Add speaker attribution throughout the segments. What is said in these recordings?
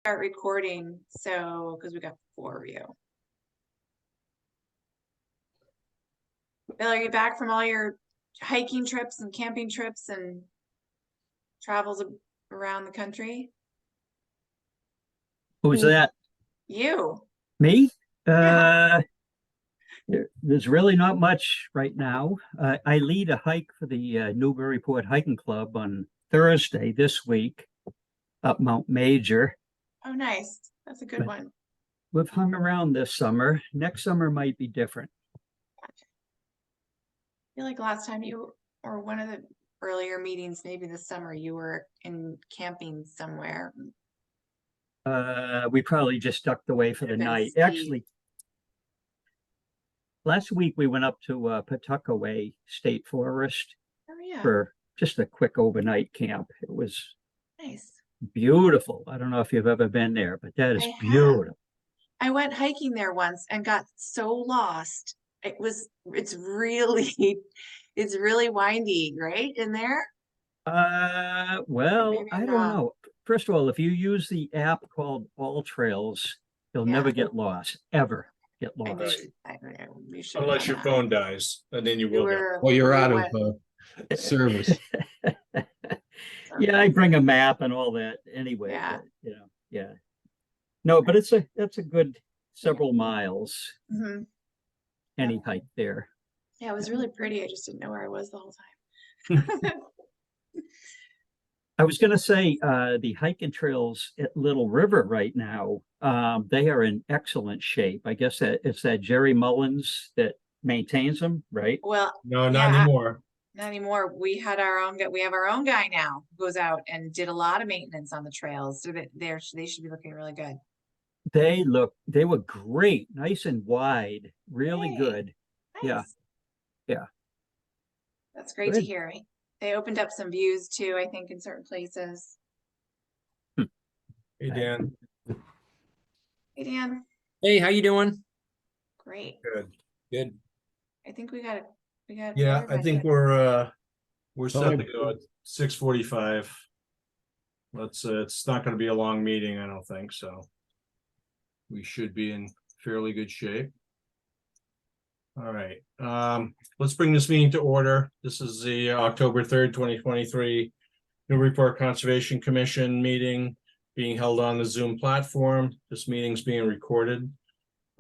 Speaker 1: start recording, so because we got 4 of you. Bill, are you back from all your hiking trips and camping trips and travels around the country?
Speaker 2: Who's that?
Speaker 1: You.
Speaker 2: Me?
Speaker 1: Yeah.
Speaker 2: There's really not much right now. I lead a hike for the Newburyport Hiking Club on Thursday this week up Mount Major.
Speaker 1: Oh, nice. That's a good
Speaker 2: But
Speaker 1: one.
Speaker 2: we've hung around this summer. Next summer might be different.
Speaker 1: I feel like last time you, or one of the earlier meetings, maybe this summer, you were in camping somewhere.
Speaker 2: We probably just ducked away for
Speaker 1: Could
Speaker 2: the
Speaker 1: have been
Speaker 2: night.
Speaker 1: Steve.
Speaker 2: Actually, last week we went up to Pawtuckaway State Forest
Speaker 1: Oh, yeah.
Speaker 2: for just a quick overnight camp. It was
Speaker 1: Nice.
Speaker 2: beautiful. I don't know if you've ever been there, but that is
Speaker 1: I have.
Speaker 2: beautiful.
Speaker 1: I went hiking there once and got so lost. It's really, it's really windy, right, in there? Or
Speaker 2: Well,
Speaker 1: maybe
Speaker 2: I
Speaker 1: I'm
Speaker 2: don't
Speaker 1: wrong.
Speaker 2: know. First of all, if you use the app called All Trails, you'll
Speaker 1: Yeah,
Speaker 2: never get lost, ever get
Speaker 1: I
Speaker 2: lost.
Speaker 1: need,
Speaker 3: Right.
Speaker 1: we should have
Speaker 3: Unless
Speaker 1: done
Speaker 3: your
Speaker 1: that.
Speaker 3: phone dies, and then you will know.
Speaker 4: Well, you're
Speaker 1: we
Speaker 4: out
Speaker 1: went
Speaker 4: of service.
Speaker 2: Yeah, I
Speaker 1: surfing.
Speaker 2: bring a map and all that anyway,
Speaker 1: Yeah.
Speaker 2: but yeah. No, but that's a good several miles,
Speaker 1: Mhm.
Speaker 2: any hike there.
Speaker 1: Yeah, it was really pretty. I just didn't know where I was the whole time.
Speaker 2: I was going to say the hiking trails at Little River right now, they are in excellent shape. I guess that it's that Jerry Mullins that maintains them, right?
Speaker 1: Well,
Speaker 3: No, not
Speaker 1: yeah,
Speaker 3: anymore.
Speaker 1: not anymore. We have our own guy now who goes out and did a lot of maintenance on the trails, so that they should be looking really good.
Speaker 2: They were great, nice and wide, really
Speaker 1: Yay.
Speaker 2: good. Yeah,
Speaker 1: Nice.
Speaker 2: yeah.
Speaker 1: That's great to
Speaker 2: Good.
Speaker 1: hear. They opened up some views too, I think, in certain places.
Speaker 3: Hey, Dan.
Speaker 1: Hey, Dan.
Speaker 5: Hey, how you doing?
Speaker 1: Great.
Speaker 3: Good.
Speaker 5: Good.
Speaker 1: I think we got
Speaker 3: Yeah, I
Speaker 1: everybody.
Speaker 3: think we're set to
Speaker 4: Fine.
Speaker 3: go at 6:45. It's not going to be a long meeting, I don't think so. We should be in fairly good shape. All right, let's bring this meeting to order. This is the October 3rd, 2023 Newburyport Conservation Commission meeting being held on the Zoom platform. This meeting's being recorded.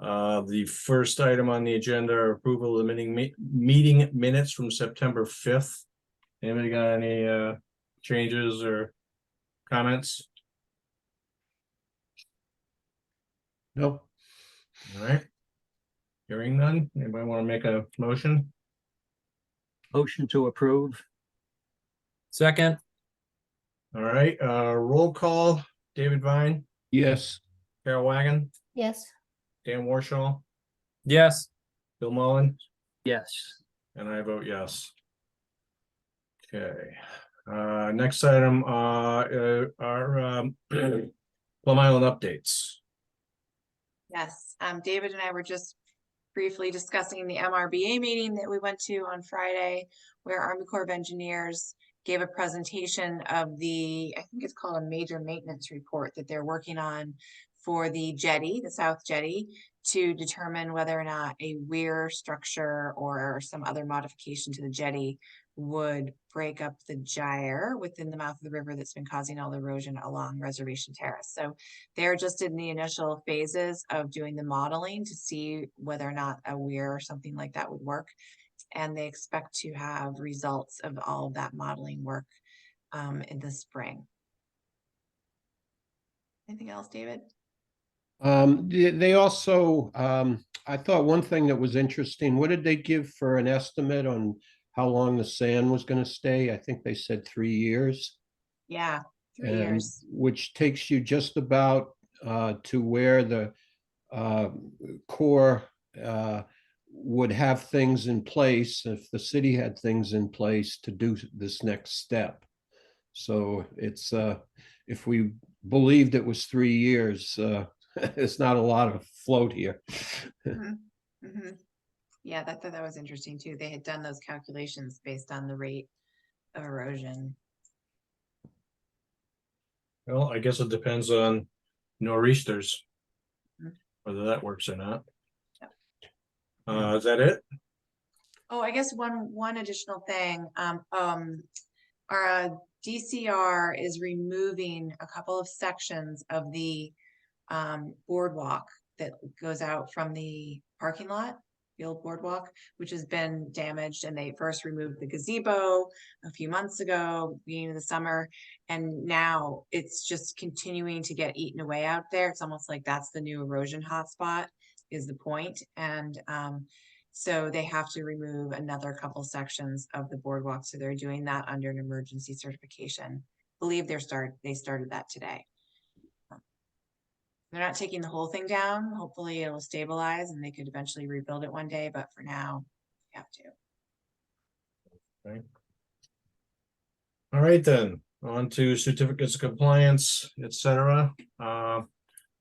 Speaker 3: The first item on the agenda are approval of the meeting minutes from September 5th. Anybody got any changes or comments?
Speaker 4: No,
Speaker 3: All right. Hearing none. Anybody want to make a motion?
Speaker 2: Motion to approve.
Speaker 5: Second.
Speaker 3: All right, roll call. David Vine,
Speaker 4: yes,
Speaker 3: Carol Wagon,
Speaker 6: Yes.
Speaker 3: Dan Warshaw,
Speaker 5: Yes.
Speaker 3: Bill Mullen,
Speaker 2: Yes.
Speaker 3: and I vote yes. Okay, next item, are Plum Island updates.
Speaker 1: Yes, David and I were just briefly discussing the MRBA meeting that we went to on Friday, where Army Corps of Engineers gave a presentation of I think it's called a major maintenance report that they're working on for the jetty, the South Jetty, to determine whether or not a weir structure or some other modification to the jetty would break up the gyre within the mouth of the river that's been causing all the erosion along Reservation Terrace. So they're just in the initial phases of doing the modeling to see whether or not a weir or something like that would work. And they expect to have results of all of that modeling work in the spring. Anything else, David?
Speaker 4: they also, I thought one thing that was interesting, what did they give for an estimate on how long the sand was gonna stay? I think they said 3 years.
Speaker 1: Yeah, 3
Speaker 4: And
Speaker 1: years.
Speaker 4: which takes you just about to where the Corps would have things in place if the city had things in place to do this next step. So it's if we believed it was 3 years, it's not a lot of float here.
Speaker 1: Yeah, that was interesting too. They had done those calculations based on the rate of erosion.
Speaker 3: Well, I guess it depends on nor'easters.
Speaker 1: Mhm.
Speaker 3: Whether that works or not.
Speaker 1: Yep.
Speaker 3: Is that it?
Speaker 1: Oh, I guess one additional thing, our DCR is removing a couple of sections of the boardwalk that goes out from the parking lot, the old boardwalk, which has been damaged, and they first removed the gazebo a few months ago, beginning of the summer, and now it's just continuing to get eaten away out there. It's almost like that's the new erosion hotspot, is the point. And so they have to remove another couple sections of the boardwalk. So they're doing that under an emergency certification. I believe they started that today. They're not taking the whole thing down. Hopefully it'll stabilize and they could eventually rebuild it one day, but for now, we have to.
Speaker 3: Okay. All right, then, on to certificates of compliance, etc.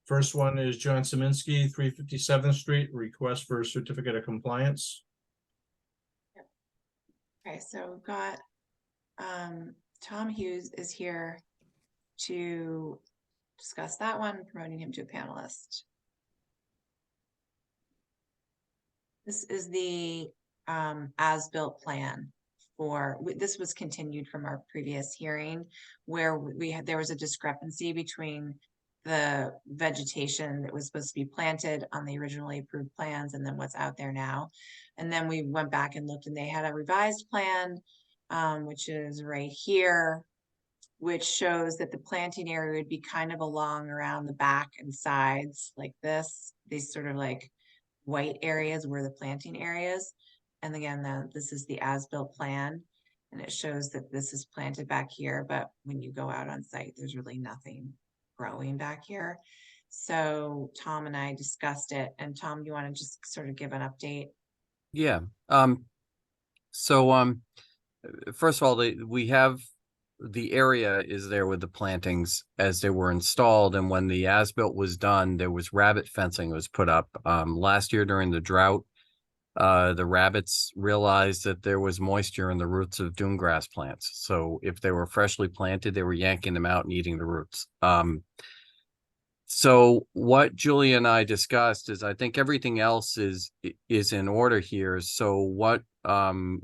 Speaker 3: First one is John Saminsky, 357th Street, request for a certificate of compliance.
Speaker 1: Okay, so we've got Tom Hughes is here to discuss that one, promoting him to a panelist. This is the as-built plan for, this was continued from our previous hearing where there was a discrepancy between the vegetation that was supposed to be planted on the originally approved plans and then what's out there now. And then we went back and looked and they had a revised plan, which is right here, which shows that the planting area would be kind of along around the back and sides like this. These sort of like white areas were the planting areas. And again, this is the as-built plan. And it shows that this is planted back here, but when you go out on site, there's really nothing growing back here. So Tom and I discussed it. And Tom, you want to just sort of give an update?
Speaker 6: Yeah. First of all, we have the area is there with the plantings as they were installed, and when the as-built was done, there was rabbit fencing was put up. Last year during the drought, the rabbits realized that there was moisture in the roots of dune grass plants. So if they were freshly planted, they were yanking them out and eating the roots. So what Julia and I discussed is I think everything else is in order here. So what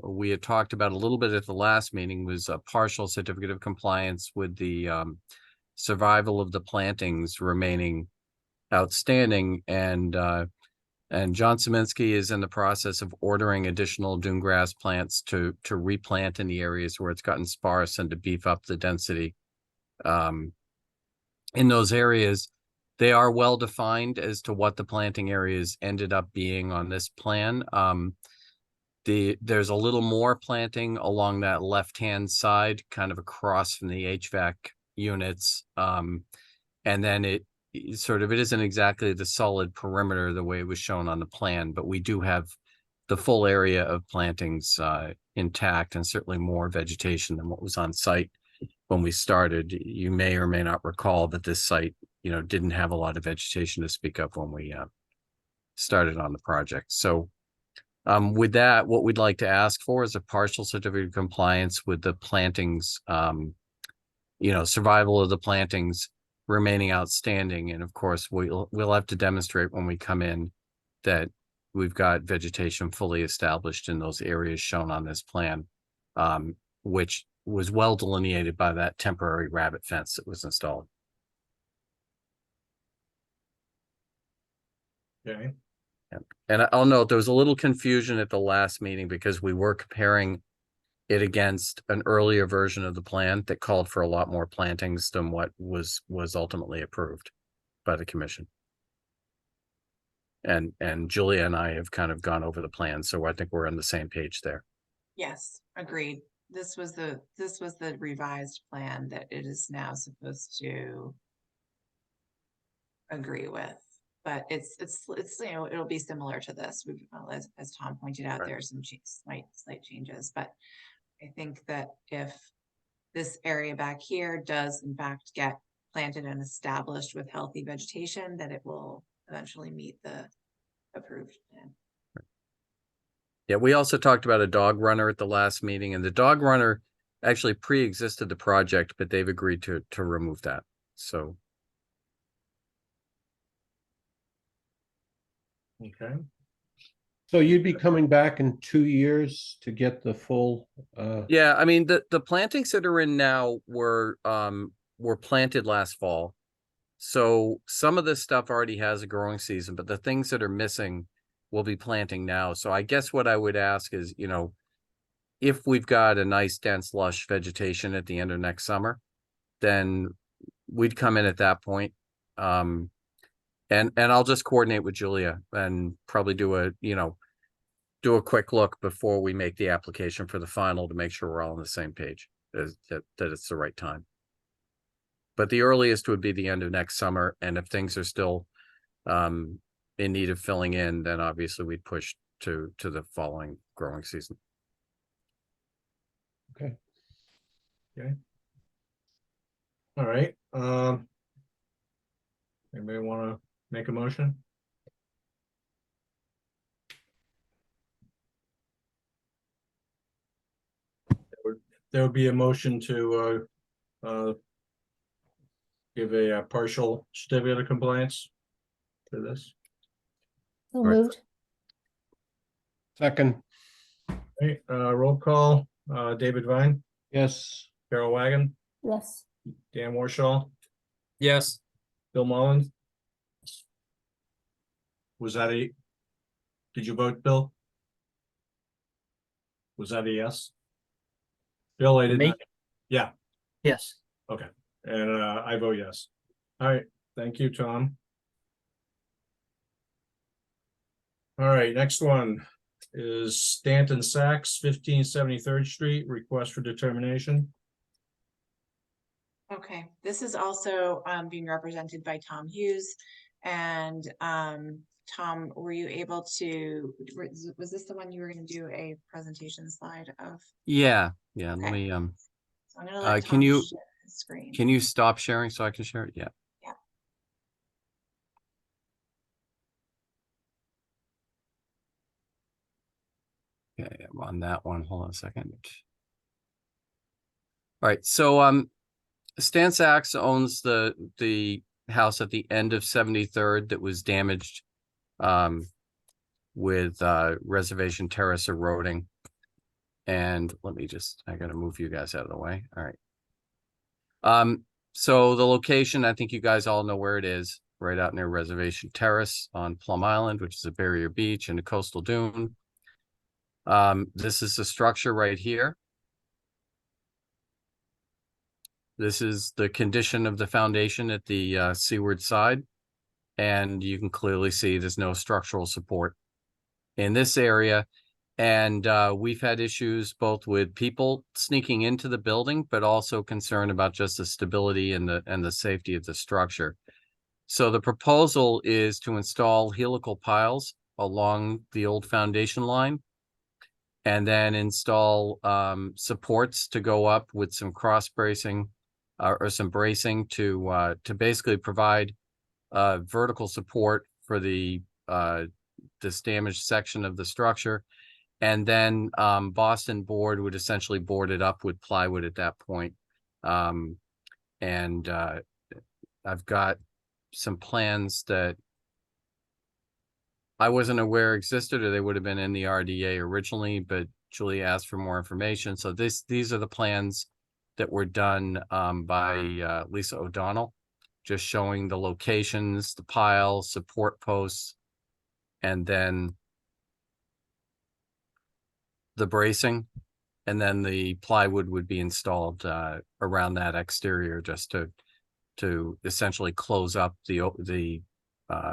Speaker 6: we had talked about a little bit at the last meeting was a partial certificate of compliance with the survival of the plantings remaining outstanding, and John Saminsky is in the process of ordering additional dune grass plants to replant in the areas where it's gotten sparse and to beef up the density in those areas. They are well defined as to what the planting areas ended up being on this plan. There's a little more planting along that left-hand side, kind of across from the HVAC units. And then it isn't exactly the solid perimeter the way it was shown on the plan, but we do have the full area of plantings intact, and certainly more vegetation than what was on site when we started. You may or may not recall that this site, didn't have a lot of vegetation to speak of when we started on the project. So with that, what we'd like to ask for is a partial certificate of compliance with the plantings, survival of the plantings remaining outstanding. And of course, we'll have to demonstrate when we come in that we've got vegetation fully established in those areas shown on this plan, which was well delineated by that temporary rabbit fence that was installed.
Speaker 3: Okay.
Speaker 6: And I'll note there was a little confusion at the last meeting because we were comparing it against an earlier version of the plan that called for a lot more plantings than what was ultimately approved by the commission. And Julia and I have kind of gone over the plan, so I think we're on the same page there.
Speaker 1: Yes, agreed. This was the revised plan that it is now supposed to agree with. But it's it'll be similar to this. As Tom pointed out,
Speaker 6: Right.
Speaker 1: there are some slight changes, but I think that if this area back here does in fact get planted and established with healthy vegetation, that it will eventually meet the approved plan.
Speaker 6: Yeah, we also talked about a dog runner at the last meeting, and the dog runner actually pre-existed the project, but they've agreed to remove that. So
Speaker 3: Okay,
Speaker 4: So you'd be coming back in 2 years to get the full,
Speaker 6: Yeah, I mean, the plantings that are in now were planted last fall. So some of this stuff already has a growing season, but the things that are missing will be planting now. So I guess what I would ask is, if we've got a nice dense lush vegetation at the end of next summer, then we'd come in at that point. And I'll just coordinate with Julia and probably do a quick look before we make the application for the final to make sure we're all on the same page, that it's the right time. But the earliest would be the end of next summer, and if things are still in need of filling in, then obviously we'd push to the following growing season.
Speaker 4: okay.
Speaker 3: all right. Anybody want to make a motion? There would be a motion to give a partial certificate of compliance for this.
Speaker 7: So
Speaker 6: Right.
Speaker 7: moved.
Speaker 4: Second,
Speaker 3: Right, roll call, David Vine,
Speaker 4: yes,
Speaker 3: Carol Wagon,
Speaker 7: Yes.
Speaker 3: Dan Warshaw,
Speaker 5: Yes.
Speaker 3: Bill Mullins. Was that a, did you vote, Bill? Was that a yes? Bill, I did
Speaker 2: Me?
Speaker 3: not. Yeah,
Speaker 2: Yes.
Speaker 3: and I vote yes. All right, thank you, Tom. All right, next one is Stanton Sachs, 1573rd Street, request for determination.
Speaker 1: Okay, this is also being represented by Tom Hughes. And Tom, were you able to, was this the one you were going to do a presentation slide of?
Speaker 6: Yeah, let
Speaker 1: Okay.
Speaker 6: me
Speaker 1: So I'm gonna let
Speaker 6: can
Speaker 1: Tom
Speaker 6: you-
Speaker 1: share his screen.
Speaker 6: can you stop sharing so I can share it? Yeah.
Speaker 1: Yeah.
Speaker 6: Okay, I'm on that one. Hold on a second. All right, so Stan Sachs owns the house at the end of 73rd that was damaged with Reservation Terrace eroding. And I gotta move you guys out of the way. All right. So the location, I think you guys all know where it is, right out near Reservation Terrace on Plum Island, which is a barrier beach and a coastal dune. This is the structure right here. This is the condition of the foundation at the seaward side. And you can clearly see there's no structural support in this area. And we've had issues both with people sneaking into the building, but also concern about just the stability and the safety of the structure. So the proposal is to install helical piles along the old foundation line, and then install supports to go up with some cross bracing or some bracing to basically provide vertical support for this damaged section of the structure. And then Boston Board would essentially board it up with plywood at that point. And I've got some plans that I wasn't aware existed, or they would have been in the RDA originally, but Julia asked for more information. So these are the plans that were done by Lisa O'Donnell, just showing the locations, the pile, support posts, and then the bracing, and then the plywood would be installed around that exterior just to essentially close up the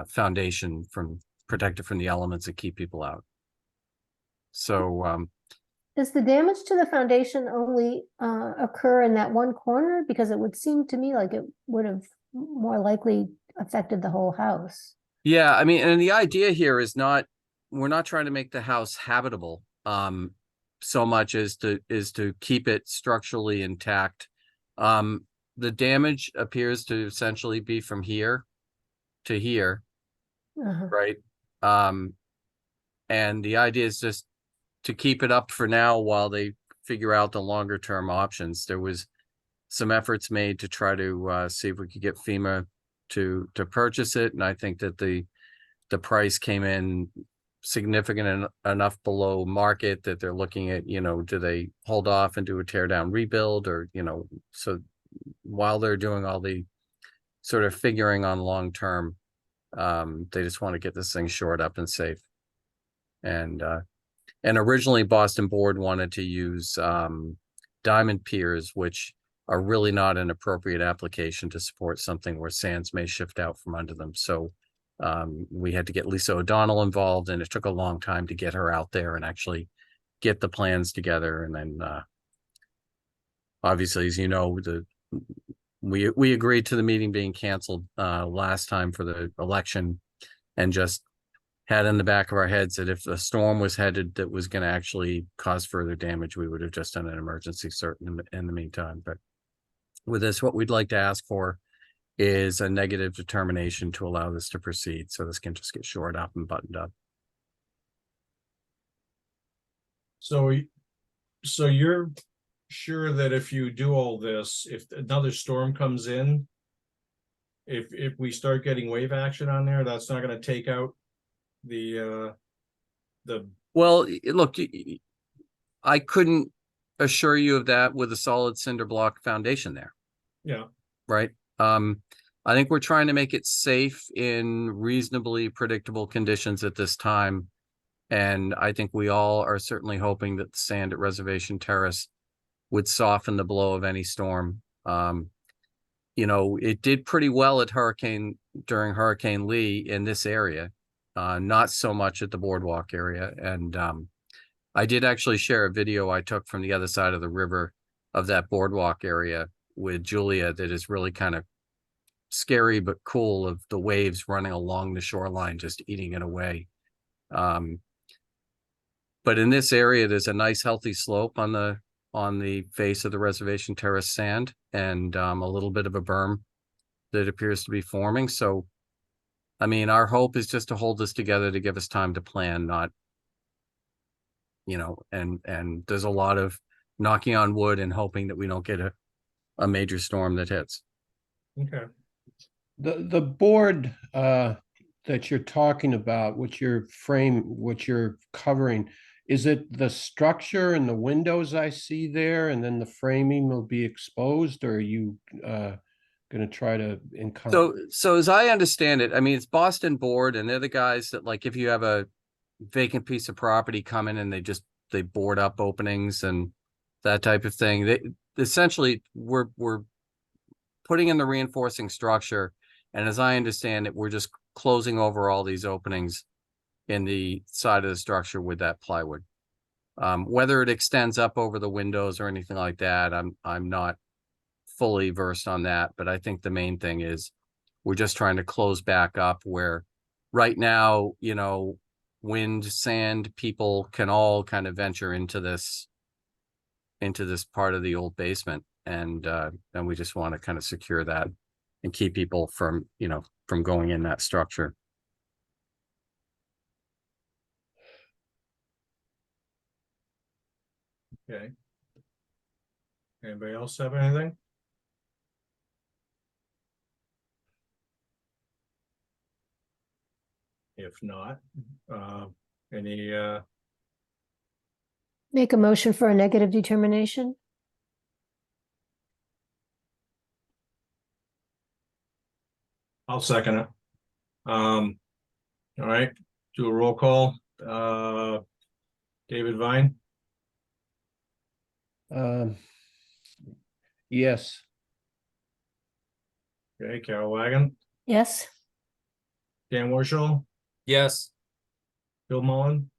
Speaker 6: foundation, from protected from the elements that keep people out. So
Speaker 7: Does the damage to the foundation only occur in that one corner? Because it would seem to me like it would have more likely affected the whole house.
Speaker 6: yeah, I mean, and the idea here is we're not trying to make the house habitable so much as to keep it structurally intact. The damage appears to essentially be from here to here,
Speaker 7: Uh-huh.
Speaker 6: right? And the idea is just to keep it up for now while they figure out the longer term options. There was some efforts made to try to see if we could get FEMA to purchase it, and I think that the the price came in significant enough below market that they're looking at, do they hold off and do a tear down rebuild, or, so while they're doing all the sort of figuring on long term, they just want to get this thing shored up and safe. And originally Boston Board wanted to use diamond piers, which are really not an appropriate application to support something where sands may shift out from under them. So we had to get Lisa O'Donnell involved, and it took a long time to get her out there and actually get the plans together. And then obviously, as you know, we agreed to the meeting being canceled last time for the election, and just had in the back of our heads that if a storm was headed that was going to actually cause further damage, we would have just done an emergency certain in the meantime. But with this, what we'd like to ask for is a negative determination to allow this to proceed, so this can just get shored up and buttoned up.
Speaker 3: So you're sure that if you do all this, if another storm comes in, if we start getting wave action on there, that's not going to take out the
Speaker 6: Well, look, I couldn't assure you of that with a solid cinder block foundation there.
Speaker 3: yeah.
Speaker 6: Right. I think we're trying to make it safe in reasonably predictable conditions at this time. And I think we all are certainly hoping that the sand at Reservation Terrace would soften the blow of any storm. It did pretty well during Hurricane Lee in this area, not so much at the boardwalk area. And I did actually share a video I took from the other side of the river of that boardwalk area with Julia that is really kind of scary but cool, of the waves running along the shoreline just eating it away. But in this area, there's a nice healthy slope on the face of the Reservation Terrace sand, and a little bit of a berm that appears to be forming. So I mean, our hope is just to hold this together to give us time to plan, not, and there's a lot of knocking on wood and hoping that we don't get a major storm that hits.
Speaker 3: Okay.
Speaker 4: The board that you're talking about, what you're covering, is it the structure and the windows I see there, and then the framing will be exposed, or are you going to try to encompass?
Speaker 6: So as I understand it, I mean, it's Boston Board, and they're the guys that, like, if you have a vacant piece of property come in and they board up openings and that type of thing. They essentially, we're putting in the reinforcing structure, and as I understand it, we're just closing over all these openings in the side of the structure with that plywood. Whether it extends up over the windows or anything like that, I'm not fully versed on that, but I think the main thing is we're just trying to close back up where right now, wind, sand, people can all kind of venture into this part of the old basement, and we just want to kind of secure that and keep people from going in that structure.
Speaker 3: Okay. Anybody else have anything? If not, any
Speaker 7: Make a motion for a negative determination.
Speaker 3: I'll second it. All right, do a roll call. David Vine,
Speaker 4: Yes.
Speaker 3: okay, Carol Wagon,
Speaker 7: Yes.
Speaker 3: Dan Warshall,
Speaker 5: Yes.
Speaker 3: Bill Mullen,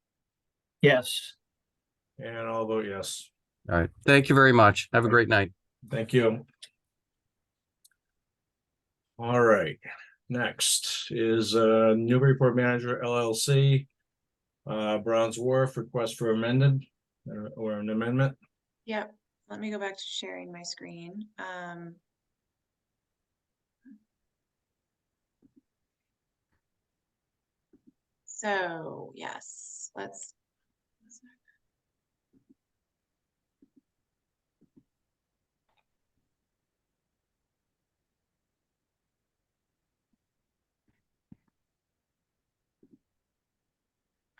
Speaker 2: Yes.
Speaker 3: and I'll vote yes.
Speaker 6: All right. Thank you very much. Have a great night.
Speaker 3: Thank you. All right, next is Newburyport Manager LLC. Browns Wharf request for amended or an amendment.
Speaker 1: Yep, let me go back to sharing my screen. So yes, let's.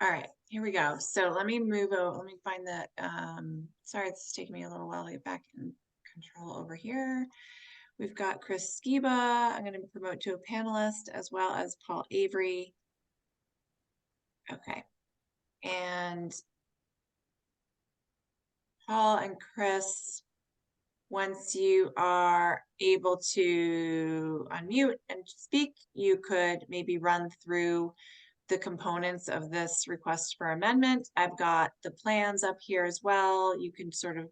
Speaker 1: All right, here we go. So let me move over, let me find the, sorry, it's taking me a little while to get back in control over here. We've got Chris Skiba. I'm going to promote to a panelist, as well as Paul Avery. Okay. And Paul and Chris, once you are able to unmute and speak, you could maybe run through the components of this request for amendment. I've got the plans up here as well. You can sort of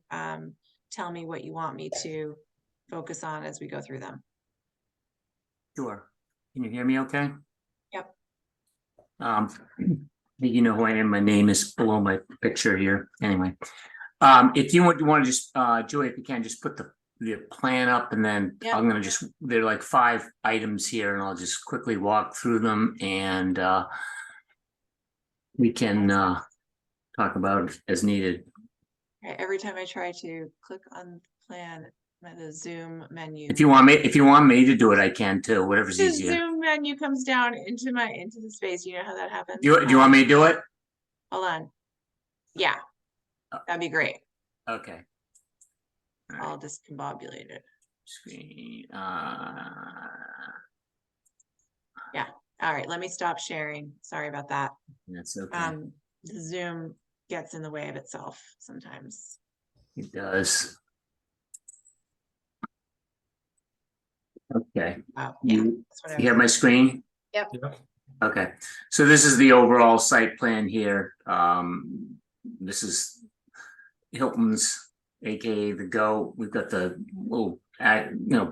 Speaker 1: tell me what you want me to focus on as we go through them.
Speaker 8: Sure. Can you hear me okay?
Speaker 1: Yep.
Speaker 8: You know who I am. My name is below my picture here. Anyway, if you want to just, Joey, if you can just put the plan up, and then
Speaker 1: Yep.
Speaker 8: I'm gonna just, there are like 5 items here, and I'll just quickly walk through them, and we can talk about it as needed.
Speaker 1: Right, every time I try to click on the plan, the Zoom menu.
Speaker 8: If you want me to do it, I can too. Whatever's
Speaker 1: The
Speaker 8: easier.
Speaker 1: Zoom menu comes down into the space. You know how that happens?
Speaker 8: Do you want me to do it?
Speaker 1: Hold on. Yeah, that'd be great.
Speaker 8: Okay. All right.
Speaker 1: All discombobulated.
Speaker 8: Screen.
Speaker 1: Yeah. All right. Let me stop sharing. Sorry about that.
Speaker 8: That's okay.
Speaker 1: The Zoom gets in the way of itself sometimes.
Speaker 8: It does. Okay.
Speaker 1: Oh, yeah.
Speaker 8: You
Speaker 1: That's what I
Speaker 8: you have
Speaker 1: was-
Speaker 8: my screen?
Speaker 1: Yep.
Speaker 8: Okay, so this is the overall site plan here. This is Hilton's, AKA the Go. We've got the little,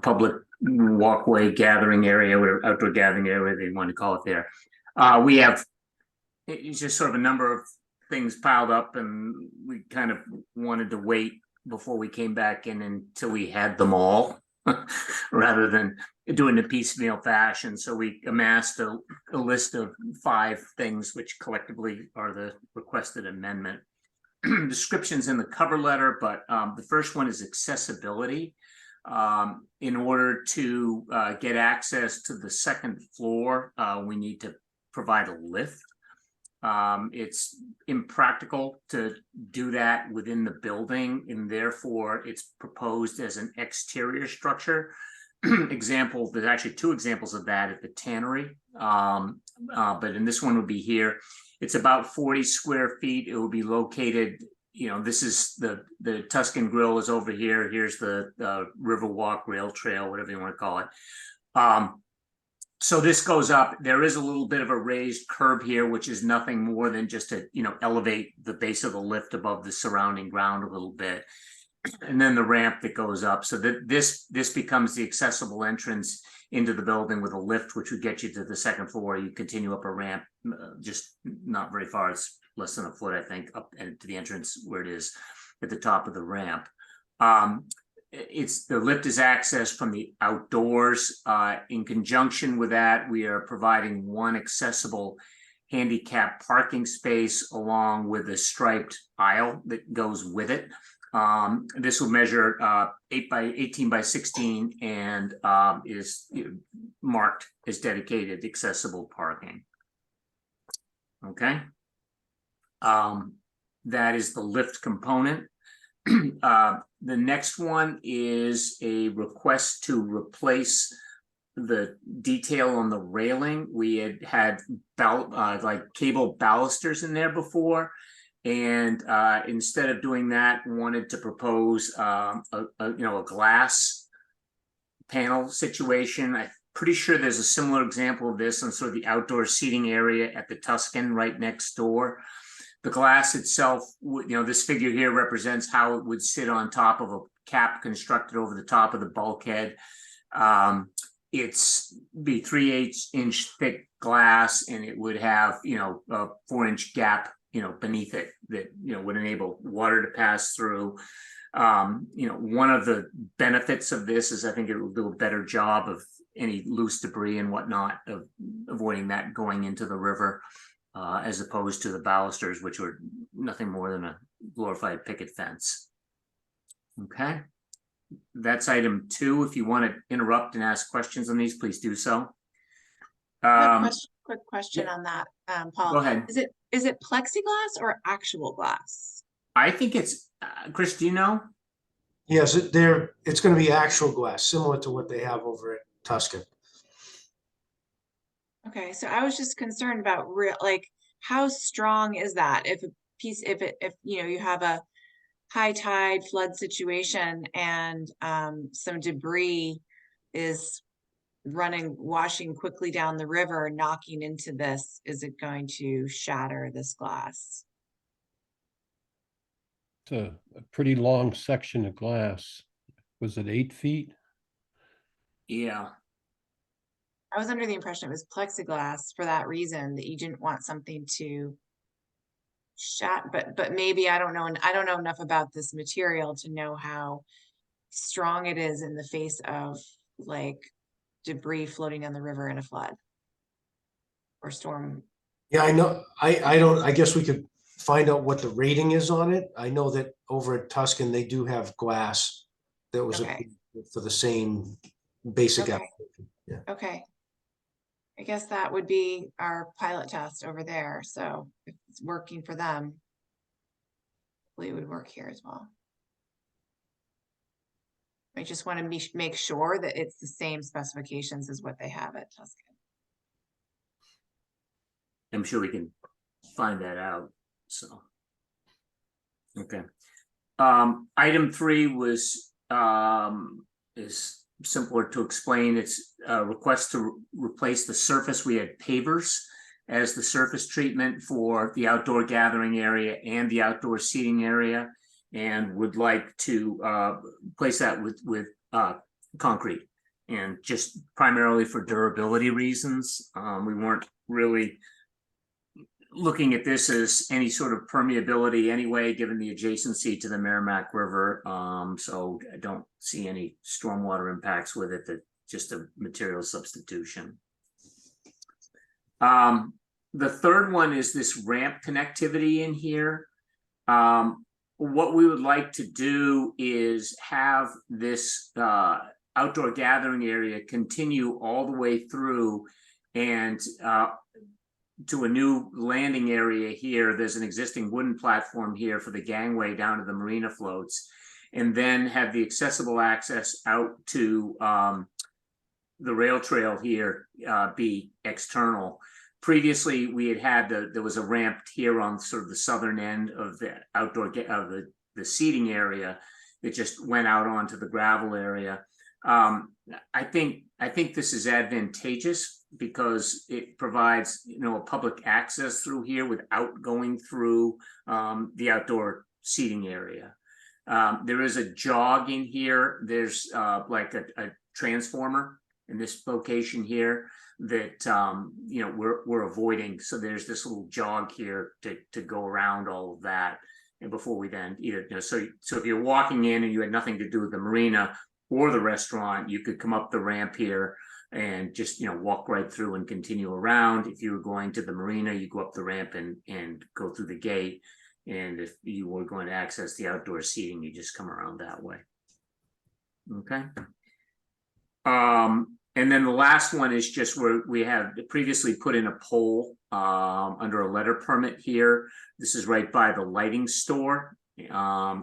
Speaker 8: public walkway gathering area, or outdoor gathering area, whatever they want to call it there. We have, it's just sort of a number of things piled up, and we kind of wanted to wait before we came back in until we had them all, rather than doing a piecemeal fashion. So we amassed a list of 5 things, which collectively are the requested amendment. Descriptions in the cover letter, but the first one is accessibility. In order to get access to the 2nd floor, we need to provide a lift. It's impractical to do that within the building, and therefore it's proposed as an exterior structure. Example, there's actually 2 examples of that at the tannery, but in this one would be here. It's about 40 square feet. It will be located, this is the Tuscan Grill is over here. Here's the Riverwalk Rail Trail, whatever you want to call it. So this goes up. There is a little bit of a raised curb here, which is nothing more than just to, elevate the base of the lift above the surrounding ground a little bit. And then the ramp that goes up, so that this becomes the accessible entrance into the building with a lift, which would get you to the 2nd floor. You continue up a ramp, just not very far. It's less than a foot, I think, up and to the entrance where it is at the top of the ramp. The lift is accessed from the outdoors. In conjunction with that, we are providing 1 accessible handicap parking space along with a striped aisle that goes with it. This will measure 8 by 18 by 16 and is marked as dedicated accessible parking. Okay. That is the lift component. The next one is a request to replace the detail on the railing. We had like cable balusters in there before. And instead of doing that, wanted to propose a glass panel situation. I'm pretty sure there's a similar example of this on sort of the outdoor seating area at the Tuscan right next door. The glass itself, this figure here represents how it would sit on top of a cap constructed over the top of the bulkhead. It's be 3/8-inch thick glass, and it would have a 4-inch gap beneath it that would enable water to pass through. One of the benefits of this is I think it will do a better job of any loose debris and whatnot, of avoiding that going into the river, as opposed to the balusters, which were nothing more than a glorified picket fence. Okay, that's item 2. If you want to interrupt and ask questions on these, please do so.
Speaker 1: I have a
Speaker 8: Um,
Speaker 1: quick question
Speaker 8: yeah.
Speaker 1: on that,
Speaker 8: Go
Speaker 1: Paul.
Speaker 8: ahead.
Speaker 1: Is it plexiglass or actual glass?
Speaker 8: I think it's, Chris, do you know?
Speaker 9: Yes, it's gonna be actual glass, similar to what they have over at Tuscan.
Speaker 1: Okay, so I was just concerned about real, like, how strong is that? If a piece, if you know, you have a high tide flood situation and some debris is washing quickly down the river, knocking into this, is it going to shatter this glass?
Speaker 4: It's a pretty long section of glass. Was it 8 feet?
Speaker 8: Yeah.
Speaker 1: I was under the impression it was plexiglass for that reason, that you didn't want something to but maybe I don't know, and I don't know enough about this material to know how strong it is in the face of like debris floating down the river in a flood or storm.
Speaker 9: Yeah, I know, I guess we could find out what the rating is on it. I know that over at Tuscan, they do have glass that was
Speaker 1: Okay.
Speaker 9: for the same basic
Speaker 1: Okay.
Speaker 9: application.
Speaker 1: Okay. I guess that would be our pilot test over there. So if it's working for them, hopefully it would work here as well. I just want to make sure that it's the same specifications as what they have at Tuscan.
Speaker 8: I'm sure we can find that out, so. Okay. Item 3 was, is simpler to explain. It's a request to replace the surface. We had pavers as the surface treatment for the outdoor gathering area and the outdoor seating area, and would like to replace that with concrete, and just primarily for durability reasons. We weren't really looking at this as any sort of permeability anyway, given the adjacency to the Merrimack River. So I don't see any stormwater impacts with it, that just a material substitution. The third one is this ramp connectivity in here. What we would like to do is have this outdoor gathering area continue all the way through and to a new landing area here. There's an existing wooden platform here for the gangway down to the marina floats, and then have the accessible access out to the rail trail here be external. Previously, we had there was a ramp here on sort of the southern end of the outdoor of the seating area that just went out onto the gravel area. I think this is advantageous because it provides, you know, a public access through here without going through the outdoor seating area. There is a jog in here. There's like a transformer in this location here that you know, we're avoiding. So there's this little jog here to go around all of that. And before we then either, you know, so if you're walking in and you had nothing to do with the marina or the restaurant, you could come up the ramp here and just, you know, walk right through and continue around. If you were going to the marina, you go up the ramp and go through the gate. And if you were going to access the outdoor seating, you just come around that way. Okay. And then the last one is just where we have previously put in a pole under a letter permit here. This is right by the lighting store.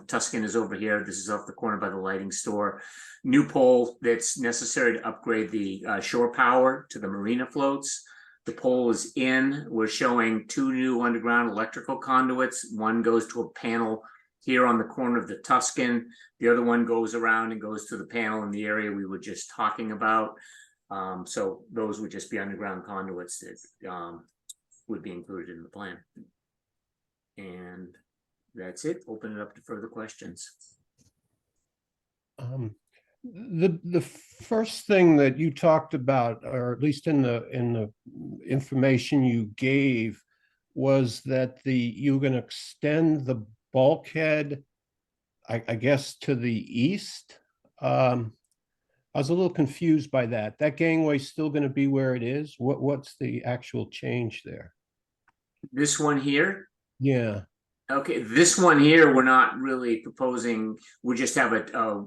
Speaker 8: Tuscan is over here. This is off the corner by the lighting store. New pole that's necessary to upgrade the shore power to the marina floats. The pole is in. We're showing 2 new underground electrical conduits. One goes to a panel here on the corner of the Tuscan. The other one goes around and goes to the panel in the area we were just talking about. So those would just be underground conduits that would be included in the plan. And that's it. Open it up to further questions.
Speaker 4: The first thing that you talked about, or at least in the information you gave, was that you were going to extend the bulkhead, I guess, to the east. I was a little confused by that. That gangway's still going to be where it is? What's the actual change there?
Speaker 8: This one here.
Speaker 4: Yeah.
Speaker 8: Okay, this one here, we're not really proposing. We just have a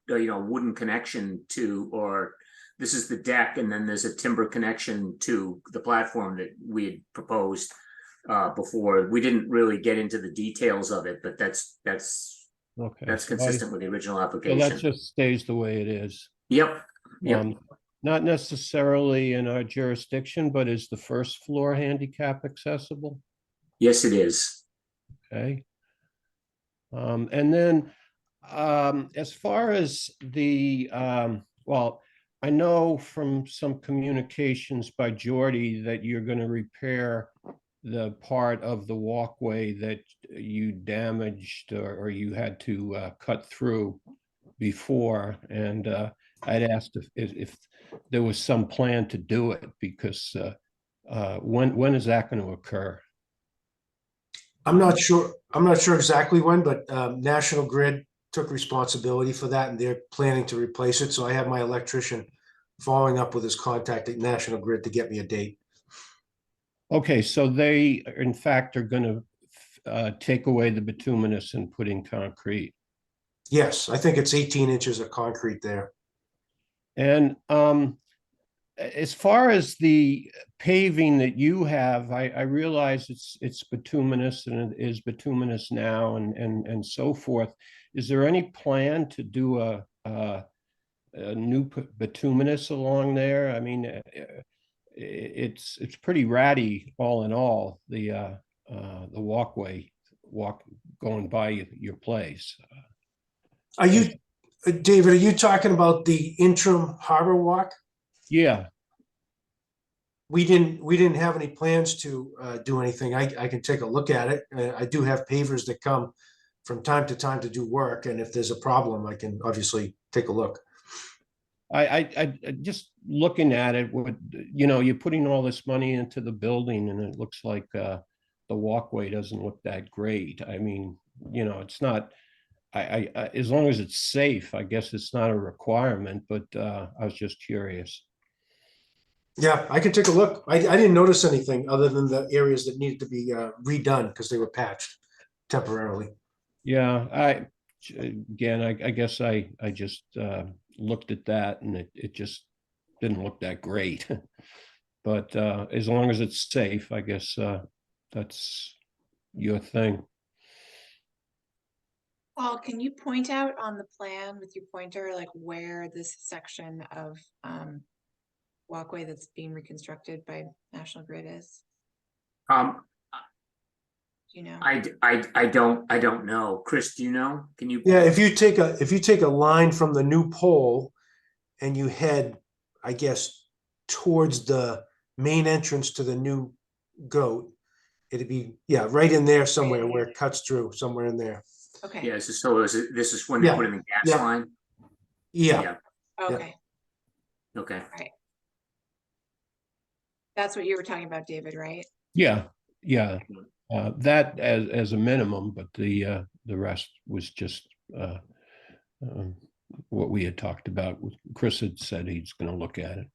Speaker 8: wooden connection to, or this is the deck, and then there's a timber connection to the platform that we had proposed before. We didn't really get into the details of it, but that's
Speaker 4: Okay. so
Speaker 8: consistent with the original
Speaker 4: So that
Speaker 8: application.
Speaker 4: just stays the way it is.
Speaker 8: Yep, yep.
Speaker 4: Not necessarily in our jurisdiction, but is the first floor handicap accessible?
Speaker 8: Yes, it is.
Speaker 4: Okay. And then, as far as the, well, I know from some communications by Geordie that you're gonna repair the part of the walkway that you damaged or you had to cut through before. And I'd asked if there was some plan to do it, because when is that going to occur?
Speaker 9: I'm not sure exactly when, but National Grid took responsibility for that and they're planning to replace it. So I have my electrician following up with his contact at National Grid to get me a date.
Speaker 4: Okay, so they in fact are going to take away the bituminous and put in concrete.
Speaker 9: Yes, I think it's 18 inches of concrete there.
Speaker 4: And as far as the paving that you have, I realize it's bituminous and it is bituminous now and so forth. Is there any plan to do a new bituminous along there? I mean, it's pretty ratty all in all, the walkway going by your place.
Speaker 9: Are you, David, are you talking about the interim harbor walk?
Speaker 4: Yeah.
Speaker 9: We didn't have any plans to do anything. I can take a look at it. I do have pavers that come from time to time to do work, and if there's a problem, I can obviously take a look.
Speaker 4: I just looking at it, you're putting all this money into the building and it looks like the walkway doesn't look that great. I mean, it's not, as long as it's safe, I guess it's not a requirement, but I was just curious.
Speaker 9: Yeah, I can take a look. I didn't notice anything other than the areas that needed to be redone because they were patched temporarily.
Speaker 4: Yeah, again, I guess I just looked at that and it just didn't look that great. But as long as it's safe, I guess that's your thing.
Speaker 1: Paul, can you point out on the plan with your pointer, like where this section of walkway that's being reconstructed by National Grid is? Do you know?
Speaker 8: I don't know. Chris, do you know? Can you?
Speaker 9: Yeah, if you take a line from the new pole and you head, I guess, towards the main entrance to the new goat, it'd be, yeah, right in there somewhere where it cuts through, somewhere in there.
Speaker 1: Okay.
Speaker 8: Yeah, so this is when they
Speaker 9: Yeah,
Speaker 8: put in the gas
Speaker 9: yeah.
Speaker 8: line?
Speaker 9: Yeah,
Speaker 1: Okay.
Speaker 8: Okay.
Speaker 1: Right. That's what you were talking about, David, right?
Speaker 4: Yeah. That as a minimum, but the rest was just what we had talked about. Chris had said he's going to look at it.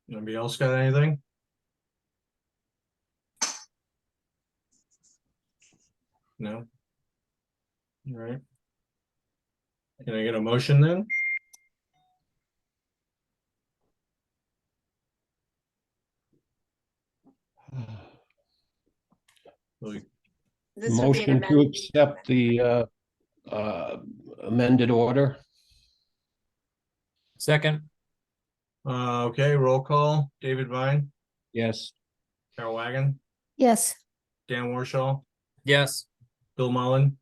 Speaker 3: Anybody else got anything? No? All right. Can I get a motion then?
Speaker 1: This would be an
Speaker 4: Motion to
Speaker 1: amendment.
Speaker 4: accept the amended order.
Speaker 5: Second.
Speaker 3: Okay, roll call. David Vine,
Speaker 4: Yes.
Speaker 3: Carol Wagon,
Speaker 7: Yes.
Speaker 3: Dan Warshaw,
Speaker 5: Yes.
Speaker 3: Bill Mullen,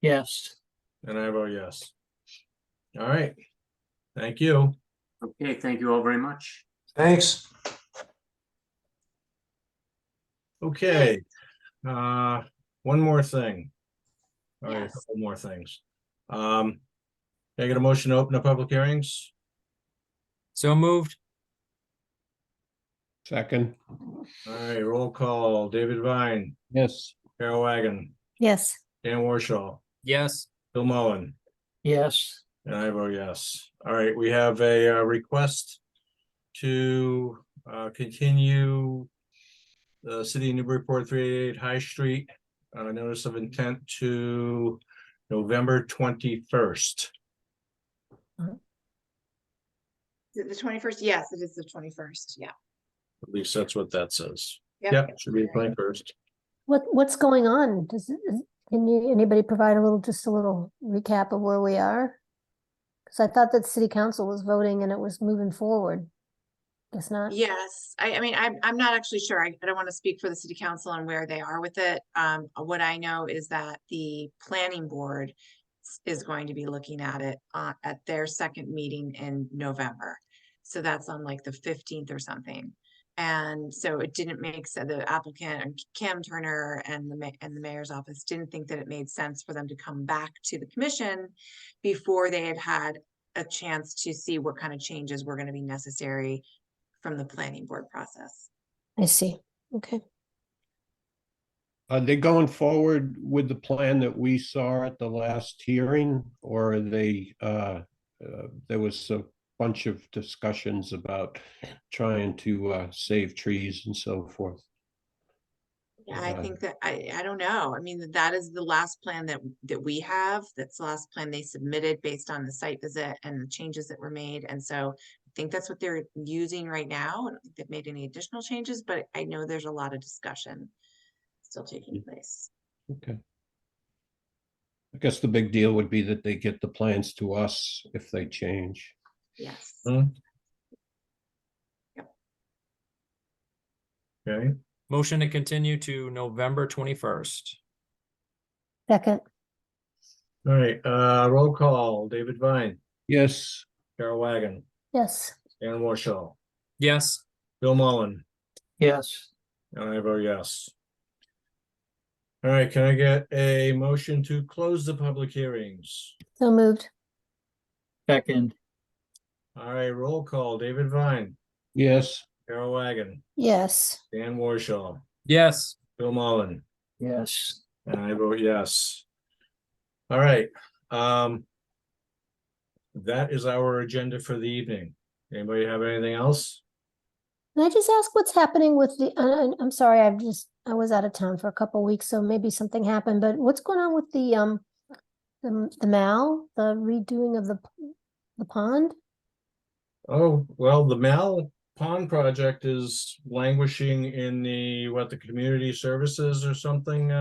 Speaker 2: Yes.
Speaker 3: and I vote yes. All right. Thank you.
Speaker 8: Okay, thank you all very much.
Speaker 9: thanks.
Speaker 3: Okay, one more thing. All right, a
Speaker 1: Yes.
Speaker 3: couple more things. Can I get a motion to open the public hearings?
Speaker 5: So moved.
Speaker 4: Second.
Speaker 3: All right, roll call. David Vine,
Speaker 4: Yes.
Speaker 3: Carol Wagon,
Speaker 7: Yes.
Speaker 3: Dan Warshaw,
Speaker 5: Yes.
Speaker 3: Bill Mullen,
Speaker 2: Yes.
Speaker 3: and I vote yes. All right, we have a request to continue the city of Newburyport 388 High Street, notice of intent to November 21st.
Speaker 1: Is it the 21st? Yes, it is the 21st. Yeah.
Speaker 3: At least that's what that says.
Speaker 1: Yep.
Speaker 3: Yep, should be the 21st.
Speaker 7: What's going on? Can anybody provide just a little recap of where we are? Because I thought that city council was voting and it was moving forward. Guess not.
Speaker 1: Yes, I mean, I'm not actually sure. I don't want to speak for the city council and where they are with it. What I know is that the planning board is going to be looking at it at their second meeting in November. So that's on like the 15th or something. And so it didn't make sense. The applicant, Kim Turner, and the mayor's office didn't think that it made sense for them to come back to the commission before they had a chance to see what kind of changes were going to be necessary from the planning board process.
Speaker 7: I see. Okay.
Speaker 4: Are they going forward with the plan that we saw at the last hearing, or are they, there was a bunch of discussions about trying to save trees and so forth?
Speaker 1: Yeah, I think that I don't know. I mean, that is the last plan that we have. That's the last plan they submitted based on the site visit and the changes that were made. And so I think that's what they're using right now. I don't think they've made any additional changes, but I know there's a lot of discussion still taking place.
Speaker 4: Okay. I guess the big deal would be that they get the plans to us if they change.
Speaker 1: Yes.
Speaker 3: Okay,
Speaker 5: Motion to continue to November 21st.
Speaker 7: Second.
Speaker 3: all right, roll call, David Vine,
Speaker 4: Yes,
Speaker 3: Carol Wagon,
Speaker 7: Yes.
Speaker 3: Dan Warshall,
Speaker 5: Yes.
Speaker 3: Bill Mullen,
Speaker 2: Yes.
Speaker 3: and I vote yes. All right, can I get a motion to close the public hearings?
Speaker 7: So moved.
Speaker 2: Second.
Speaker 3: All right, roll call, David Vine,
Speaker 4: yes,
Speaker 3: Carol Wagon,
Speaker 7: Yes.
Speaker 3: Dan Warshall,
Speaker 5: Yes.
Speaker 3: Bill Mullen,
Speaker 2: Yes.
Speaker 3: and I vote yes. All right, that is our agenda for the evening. Anybody have anything else?
Speaker 7: Can I just ask what's happening with I'm sorry, I was out of town for a couple weeks, so maybe something happened, but what's going on with the MAL, the redoing of the pond?
Speaker 3: Oh, well, the Mal Pond project is languishing in the community services or something,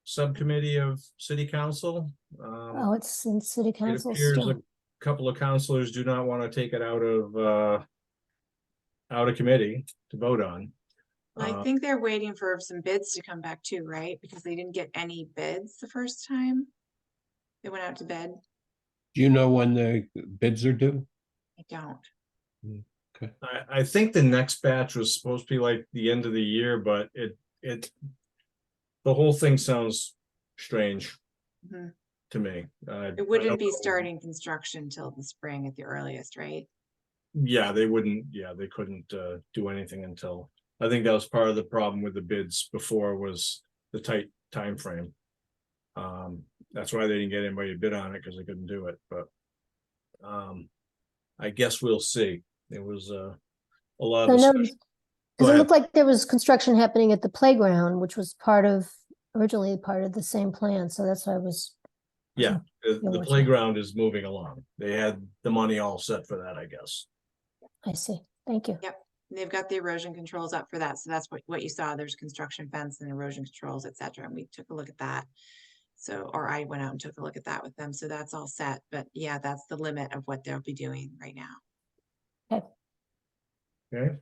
Speaker 3: subcommittee of city council.
Speaker 7: Oh, it's in city
Speaker 3: It
Speaker 7: council
Speaker 3: appears
Speaker 7: still.
Speaker 3: a couple of councilors do not want to take it out of committee to vote on.
Speaker 1: Well, I think they're waiting for some bids to come back too, right? Because they didn't get any bids the first time they went out to bid.
Speaker 4: do you know when the bids are due?
Speaker 1: I don't.
Speaker 3: I think the next batch was supposed to be like the end of the year, but the whole thing sounds strange
Speaker 1: Mhm.
Speaker 3: to me.
Speaker 1: It
Speaker 3: I
Speaker 1: wouldn't
Speaker 3: don't
Speaker 1: be
Speaker 3: know.
Speaker 1: starting construction till the spring at the earliest, right?
Speaker 3: Yeah, they wouldn't, they couldn't do anything until, I think that was part of the problem with the bids before was the tight time frame. That's why they didn't get anybody to bid on it, because they couldn't do it, but I guess we'll see. It was a lot
Speaker 7: I
Speaker 3: of
Speaker 7: know,
Speaker 3: discussion.
Speaker 7: because
Speaker 3: Go
Speaker 7: it
Speaker 3: ahead.
Speaker 7: looked like there was construction happening at the playground, which was originally part of the same plan, so that's why I was.
Speaker 3: Yeah,
Speaker 7: Yeah,
Speaker 3: the
Speaker 7: what's
Speaker 3: playground is moving along. They had the money all set for that, I guess.
Speaker 7: I see. Thank you.
Speaker 1: Yep. They've got the erosion controls up for that. So that's what you saw. There's construction fence and erosion controls, et cetera. And we took a look at that. So, or I went out and took a look at that with them. So that's all set. But yeah, that's the limit of what they'll be doing right now.
Speaker 3: Okay,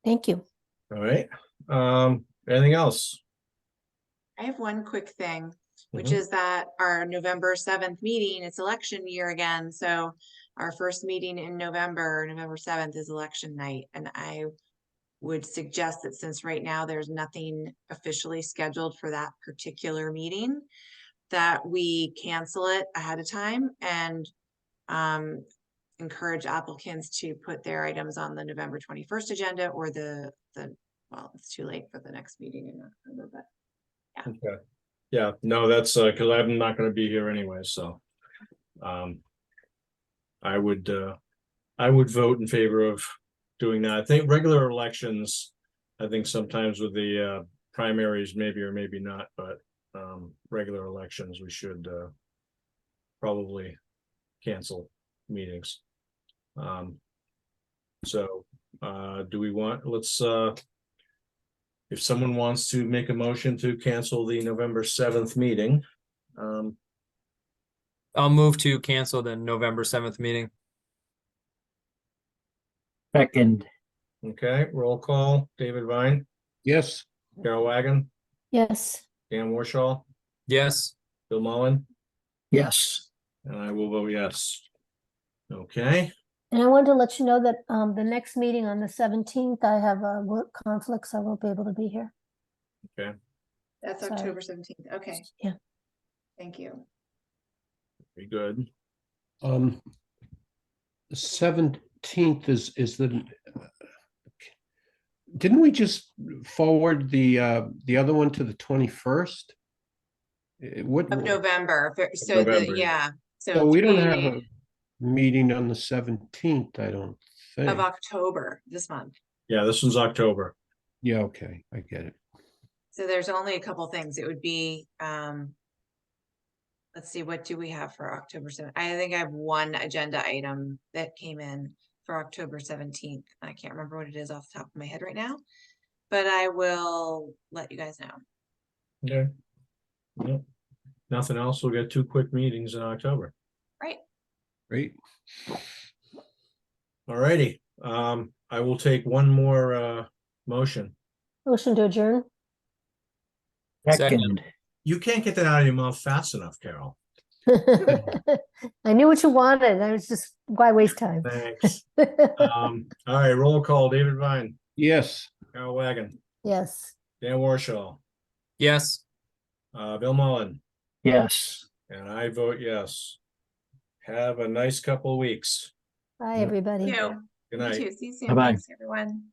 Speaker 7: Thank you.
Speaker 3: all right. Anything else?
Speaker 1: I have one quick thing, which
Speaker 3: Mhm.
Speaker 1: is that our November 7th meeting, it's election year again. So our first meeting in November 7th is election night. And I would suggest that since right now there's nothing officially scheduled for that particular meeting, that we cancel it ahead of time and encourage applicants to put their items on the November 21st agenda or well, it's too late for the next meeting in October, but
Speaker 3: Okay. Yeah, no, that's because I'm not going to be here anyway, so I would vote in favor of doing that. I think regular elections, I think sometimes with the primaries, maybe or maybe not, but regular elections, we should probably cancel meetings. So do we want, if someone wants to make a motion to cancel the November 7th meeting,
Speaker 5: I'll move to cancel the November 7th meeting.
Speaker 2: Second,
Speaker 3: okay, roll call, David Vine,
Speaker 4: Yes,
Speaker 3: Carol Wagon,
Speaker 7: Yes,
Speaker 3: Dan Warshall,
Speaker 5: Yes,
Speaker 3: Bill Mullen,
Speaker 2: yes.
Speaker 3: and I will vote yes. Okay,
Speaker 7: and I wanted to let you know that the next meeting on the 17th, I have a work conflict, so I won't be able to be here.
Speaker 1: That's
Speaker 7: Sorry.
Speaker 1: October 17th. Okay,
Speaker 7: Yeah.
Speaker 1: thank you.
Speaker 3: very good.
Speaker 4: the 17th is the. Didn't we just forward the other one to the 21st? What,
Speaker 1: Of November, so
Speaker 3: November,
Speaker 1: the,
Speaker 3: yeah.
Speaker 1: yeah, so
Speaker 4: so
Speaker 1: it's
Speaker 4: we don't have
Speaker 1: be
Speaker 4: a meeting on the 17th, I don't
Speaker 1: of
Speaker 4: think.
Speaker 1: October this month.
Speaker 3: Yeah, this one's October.
Speaker 4: Yeah, okay, I get it.
Speaker 1: So there's only a couple things. It would be, let's see, what do we have for October 7th? I think I have one agenda item that came in for October 17th. I can't remember what it is off the top of my head right now, but I will let you guys know.
Speaker 3: Okay. Yep. Nothing else, we'll get 2 quick meetings in October.
Speaker 1: Right.
Speaker 4: Great.
Speaker 3: Alrighty, I will take one more motion.
Speaker 7: Motion to adjourn?
Speaker 2: Second,
Speaker 3: You can't get that out of your mouth fast enough, Carol.
Speaker 7: I knew what you wanted. I was just, why waste time?
Speaker 3: Thanks. All right, roll call, David Vine,
Speaker 4: Yes.
Speaker 3: Carol Wagon,
Speaker 7: Yes.
Speaker 3: Dan Warshall,
Speaker 5: yes.
Speaker 3: Bill Mullen,
Speaker 2: yes.
Speaker 3: and I vote yes. Have a nice couple of weeks.
Speaker 7: Bye,
Speaker 2: Yep.
Speaker 7: everybody.
Speaker 1: You.
Speaker 3: Good
Speaker 1: You
Speaker 3: night.
Speaker 1: too. See you soon.
Speaker 2: Bye-bye.
Speaker 1: Thanks, everyone.